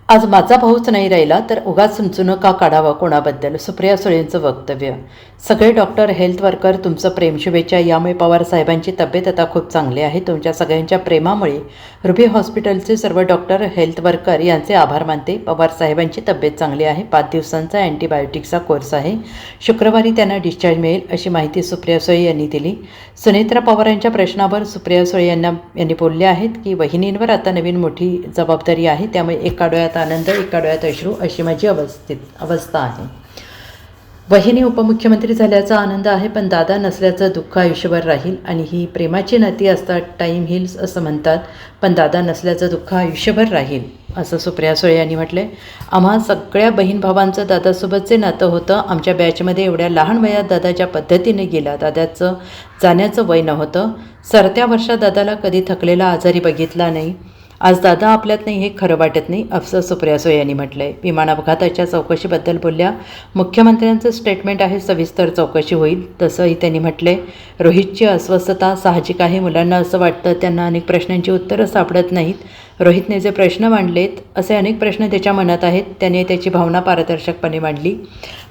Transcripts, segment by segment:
आज माझा भाऊच नाही राहिला तर उगाच सुंचून का काढावं कोणाबद्दल? सुप्रिया सुळेंचं वक्तव्य. सगळे डॉक्टर, हेल्थ वर्कर तुमचं प्रेम शुभेच्छा. यामुळे पवार साहेबांची तब्येत आता खूप चांगली आहे. तुमच्या सगळ्यांच्या प्रेमामुळे रुबी हॉस्पिटलचे सर्व डॉक्टर, हेल्थ वर्कर यांचे आभार मानते. पवार साहेबांची तब्येत चांगली आहे. 5 दिवसांचा अँटीबायोटिकचा कोर्स आहे. शुक्रवारी त्यांना डिस्चार्ज मिळेल अशी माहिती सुप्रिया सुळे यांनी दिली. सुनेत्रा पवारांच्या प्रश्नावर सुप्रिया सुळे यांनी बोलले आहेत की वहिनींवर आता नवीन मोठी जबाबदारी आहे. त्यामुळे एका डोळ्यात आनंद, एका डोळ्यात अश्रू अशी माझी अवस्था आहे. वहिनी उपमुख्यमंत्री झाल्याचा आनंद आहे, पण दादा नसल्याचं दुःख आयुष्यभर राहील. आणि ही प्रेमाची नाती असतात, टाईम हिल्स असं म्हणतात, पण दादा नसल्याचं दुःख आयुष्यभर राहील असं सुप्रिया सुळे यांनी म्हटलं आहे. आम्हा सगळ्या बहीण भावांचं दादासोबतचे नातं होतं. आमच्या बॅचमध्ये एवढ्या लहान वयात दादा ज्या पद्धतीने गेला, दादाचं जाण्याचं वय नव्हतं. सरत्या वर्षात दादाला कधी थकलेला आजारी बघितला नाही. आज दादा आपल्यात नाही हे खरं वाटत नाही असं सुप्रिया सुळे यांनी म्हटलं आहे. विमान अपघाताच्या चौकशीबद्दल बोलल्या. मुख्यमंत्र्यांचं स्टेटमेंट आहे, सविस्तर चौकशी होईल तसंही त्यांनी म्हटलं आहे. रोहितची अस्वस्थता साहजिक आहे. मुलांना असं वाटतं त्यांना अनेक प्रश्नांची उत्तरं सापडत नाहीत. रोहितने जे प्रश्न मांडलेत असे अनेक प्रश्न त्याच्या मनात आहेत. त्याने त्याची भावना पारदर्शकपणे मांडली.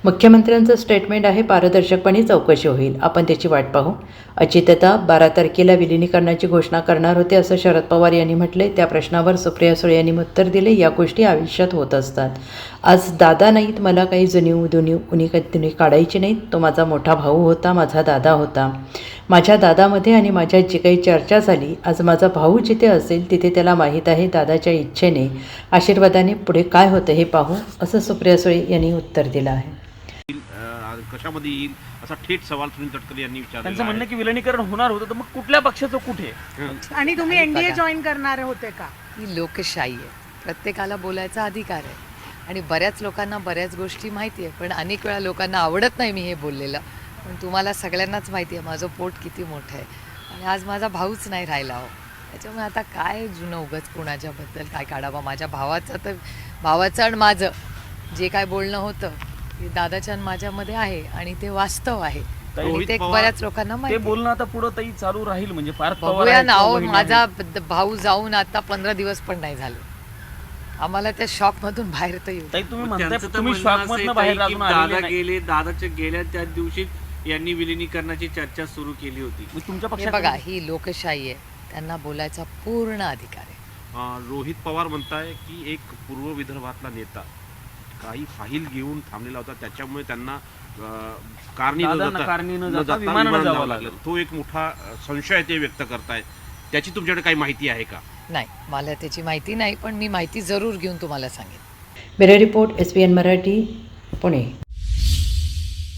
मुख्यमंत्र्यांचं स्टेटमेंट आहे, पारदर्शकपणे चौकशी होईल. आपण त्याची वाट पाहू. अजितदा 12 तारखेला विलिनीकरणाची घोषणा करणार होते असं शरद पवार यांनी म्हटले. त्या प्रश्नावर सुप्रिया सुळे यांनी उत्तर दिले, या गोष्टी आयुष्यात होत असतात. आज दादा नाहीत, मला काही उणी काढायची नाहीत. तो माझा मोठा भाऊ होता, माझा दादा होता. माझ्या दादामध्ये आणि माझ्यात जी काही चर्चा झाली, आज माझा भाऊ जिथे असेल तिथे त्याला माहीत आहे. दादाच्या इच्छेने, आशीर्वादाने पुढे काय होतं हे पाहू असं सुप्रिया सुळे यांनी उत्तर दिलं आहे. कशामध्ये येईल असा थेट सवाल सुनील तटकरे यांनी विचारला. त्यांचं म्हणणं की विलिनीकरण होणार होतं, तर मग कुठल्या पक्षाचं कुठे? आणि तुम्ही एनडीए जॉईन करणार होते का? ही लोकशाही आहे, प्रत्येकाला बोलायचा अधिकार आहे. आणि बऱ्याच लोकांना बऱ्याच गोष्टी माहिती आहे, पण अनेक वेळा लोकांना आवडत नाही मी हे बोललेलं. पण तुम्हाला सगळ्यांनाच माहिती आहे माझं पोट किती मोठं आहे. आणि आज माझा भाऊच नाही राहिला हो. त्याच्यामुळे आता काय जुनं उगाच कोणाच्याबद्दल काय काढावं. माझ्या भावाचं आणि माझं जे काय बोलणं होतं ते दादाच्या आणि माझ्यामध्ये आहे आणि ते वास्तव आहे. ते बऱ्याच लोकांना माहिती. ते बोलणं आता पुढं ताई चालू राहील म्हणजे पार्थ पवार बघूया ना. अहो, माझा भाऊ जाऊन आता 15 दिवस पण नाही झाले. आम्हाला त्या शॉक मधून बाहेर तर येऊ. ताई तुम्ही म्हणताय तुम्ही शॉक मधनं बाहेर अजून आलेले नाही. दादाच्या गेल्या त्याच दिवशी यांनी विलिनीकरणाची चर्चा सुरू केली होती. तुमच्या हे पक्षात बघा, ही लोकशाही आहे, त्यांना बोलायचा पूर्ण अधिकार आहे. रोहित पवार म्हणताय की एक पूर्व विदर्भातला नेता काही फाईल घेऊन थांबलेला होता, त्याच्यामुळे त्यांना कारणी न जाता विमानानं जावं लागलं. तो एक मोठा संशय ते व्यक्त करतायत. त्याची तुमच्याकडे काही माहिती आहे का? नाही, मला त्याची माहिती नाही, पण मी माहिती जरूर घेऊन तुम्हाला सांगेन. Bureau report, SBN Marathi, Pune.